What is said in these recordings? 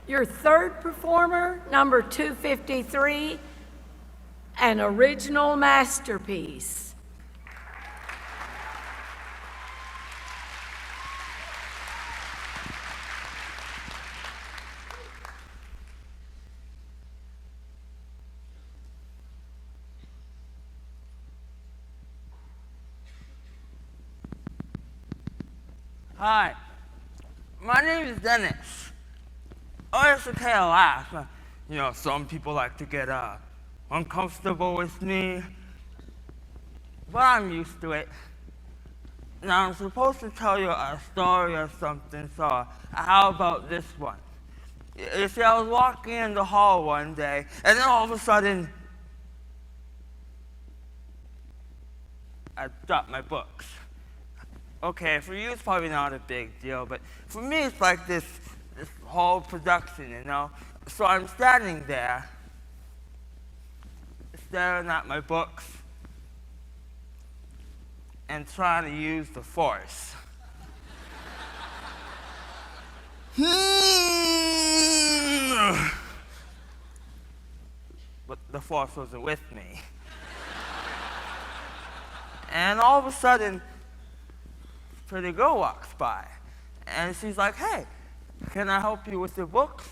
Your third performer, number 253, an original masterpiece. Hi, my name is Dennis. Oh, it's okay to laugh. Some people like to get uncomfortable with me, but I'm used to it. Now, I'm supposed to tell you a story or something, so how about this one? You see, I was walking in the hall one day, and then all of a sudden, I dropped my books. Okay, for you it's probably not a big deal, but for me it's like this whole production, So I'm standing there, staring at my books, and trying to use the force. But the force wasn't with me. And all of a sudden, pretty girl walks by, and she's like, "Hey, can I help you with your books?"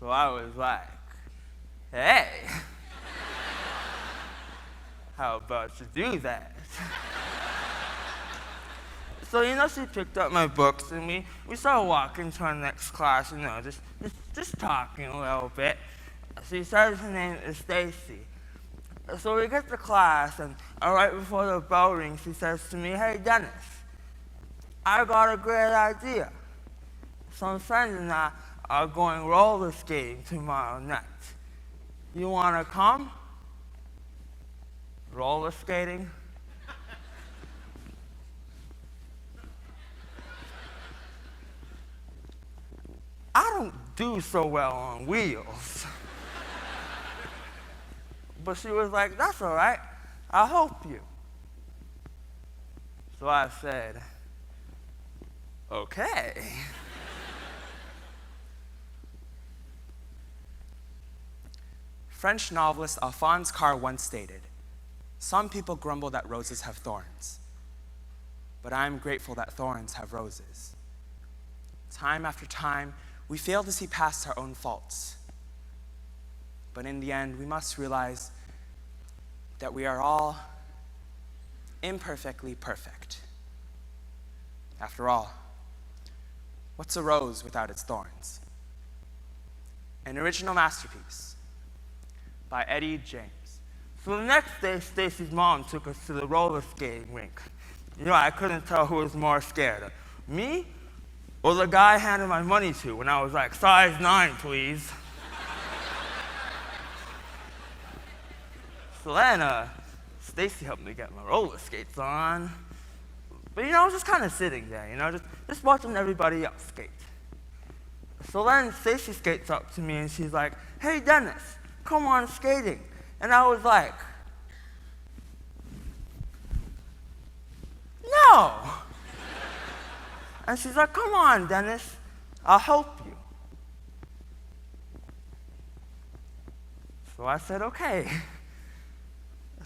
So I was like, "Hey, how about you do that?" So, she picked up my books, and we started walking to our next class, just talking a little bit. She says her name is Stacy. So we get to class, and right before the bell rings, she says to me, "Hey, Dennis, I got a great idea. Some friends and I are going roller skating tomorrow night. You want to come?" Roller skating? I don't do so well on wheels. But she was like, "That's all right. I'll help you." So I said, "Okay." French novelist Alphonse Karr once stated, "Some people grumble that roses have thorns, but I am grateful that thorns have roses." Time after time, we fail to see past our own faults. But in the end, we must realize that we are all imperfectly perfect. After all, what's a rose without its thorns? An original masterpiece by Eddie James. So the next day, Stacy's mom took us to the roller skating rink. I couldn't tell who was more scared, me or the guy I handed my money to when I was like, "Size 9, please." So then, Stacy helped me get my roller skates on. But, I was just kind of sitting there, just watching everybody else skate. So then Stacy skates up to me, and she's like, "Hey, Dennis, come on skating." And I was like, "No." And she's like, "Come on, Dennis, I'll help you." So I said, "Okay."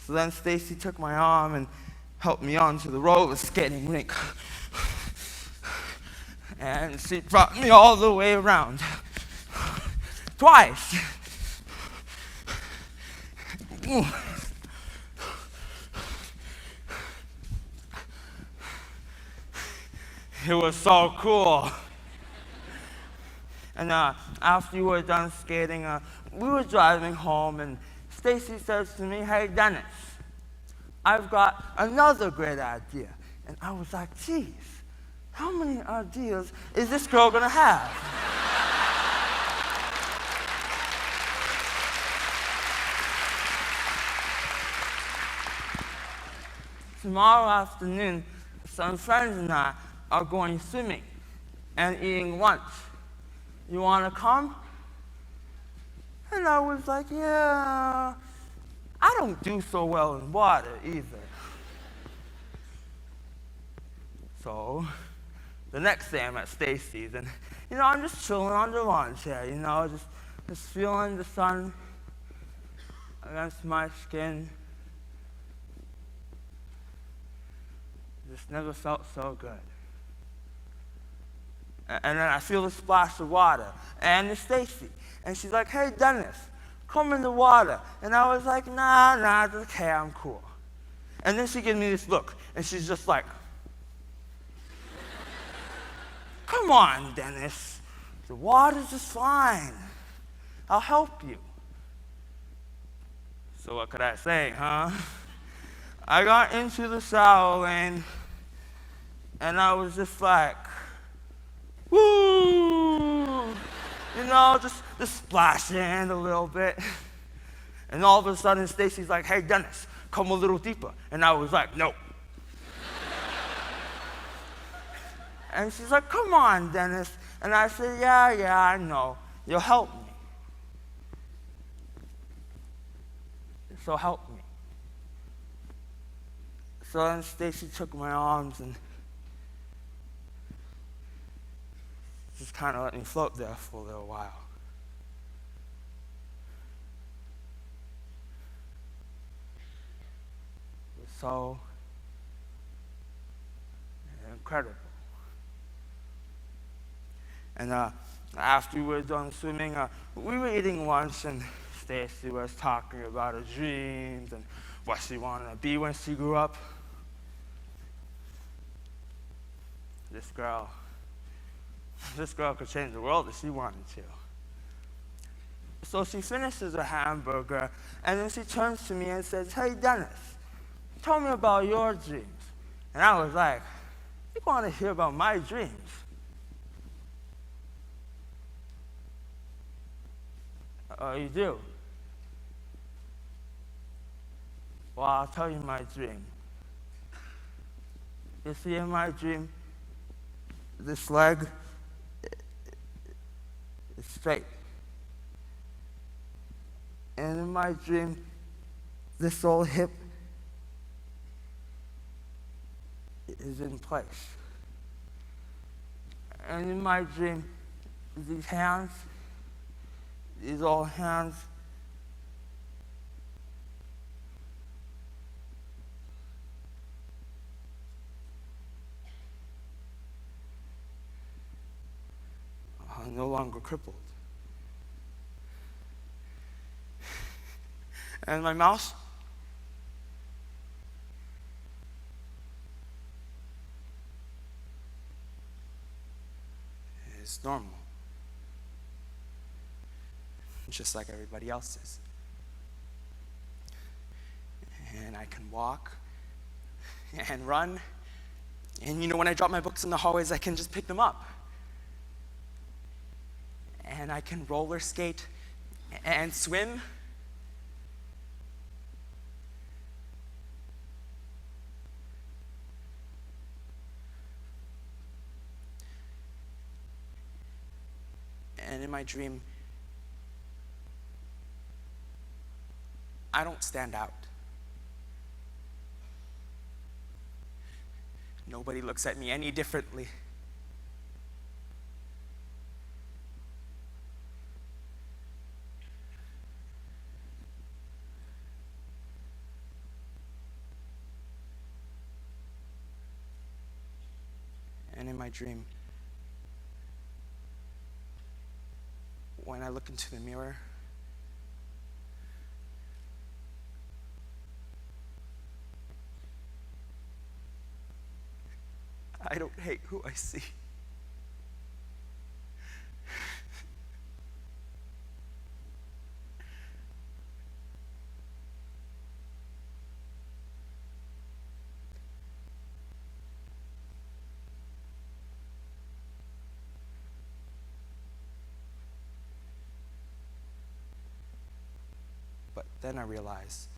So then Stacy took my arm and helped me onto the roller skating rink. And she brought me all the way around. Twice. It was so cool. And after we were done skating, we were driving home, and Stacy says to me, "Hey, Dennis, I've got another great idea." And I was like, "Geez, how many ideas is this girl gonna have?" Tomorrow afternoon, some friends and I are going swimming and eating lunch. You want to come? And I was like, "Yeah, I don't do so well in water either." So the next day I'm at Stacy's, and I'm just chilling on the lawn chair, just feeling the sun against my skin. Just never felt so good. And then I feel a splash of water, and it's Stacy, and she's like, "Hey, Dennis, come in the water." And I was like, nah, it's okay, I'm cool. And then she gives me this look, and she's just like, "Come on, Dennis, the water's just fine. I'll help you." So what could I say, huh? I got into the shower lane, and I was just like, woo! Just splashing a little bit. And all of a sudden, Stacy's like, "Hey, Dennis, come a little deeper." And I was like, "No." And she's like, "Come on, Dennis." And I said, yeah, I know. You'll help me. So help me. So then Stacy took my arms and just kind of let me float there for a little while. It was so incredible. And after we were done swimming, we were eating lunch, and Stacy was talking about her dreams and what she wanted to be when she grew up. This girl could change the world if she wanted to. So she finishes her hamburger, and then she turns to me and says, "Hey, Dennis, tell me about your dreams." And I was like, "You want to hear about my dreams?" "Oh, you do?" "Well, I'll tell you my dream. You see, in my dream, this leg is straight. And in my dream, this whole hip is in place. And in my dream, these hands, these old hands, are no longer crippled. And my mouth, is normal, just like everybody else's. And I can walk and run, and when I drop my books in the hallways, I can just pick them up. And I can roller skate and swim. And in my dream, I don't stand out. Nobody looks at me any differently. And in my dream, when I look into the mirror, I don't hate who I see. But then I realized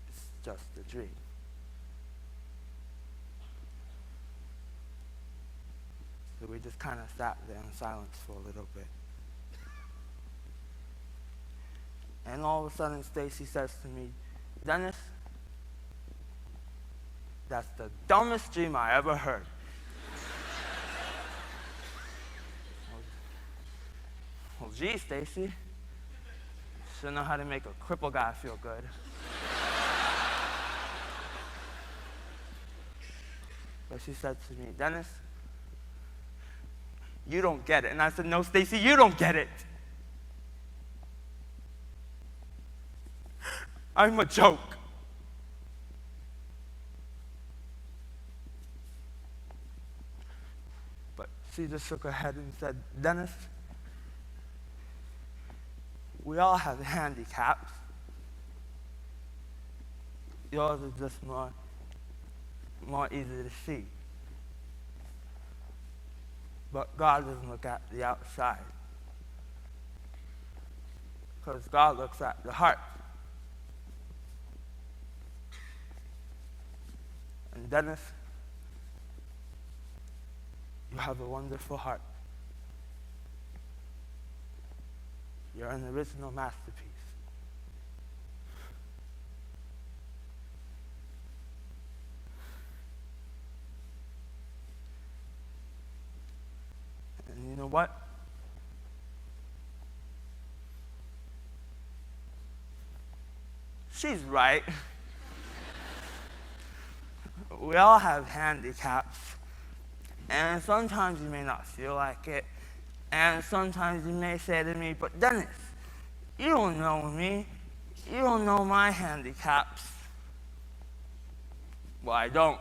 it's just a dream. So we just kind of sat there in silence for a little bit. And all of a sudden, Stacy says to me, Dennis, that's the dumbest dream I ever heard. Well, gee, Stacy, should know how to make a crippled guy feel good. But she said to me, Dennis, you don't get it. And I said, no, Stacy, you don't get it. I'm a joke. But she just shook her head and said, Dennis, we all have handicaps. Yours is just more easy to see. But God doesn't look at the outside. Because God looks at the heart. And Dennis, you have a wonderful heart. You're an original masterpiece. And you know what? She's right. We all have handicaps. And sometimes you may not feel like it. And sometimes you may say to me, but Dennis, you don't know me. You don't know my handicaps. Well, I don't.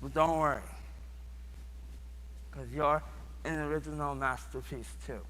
But don't worry. Because you're an original masterpiece too.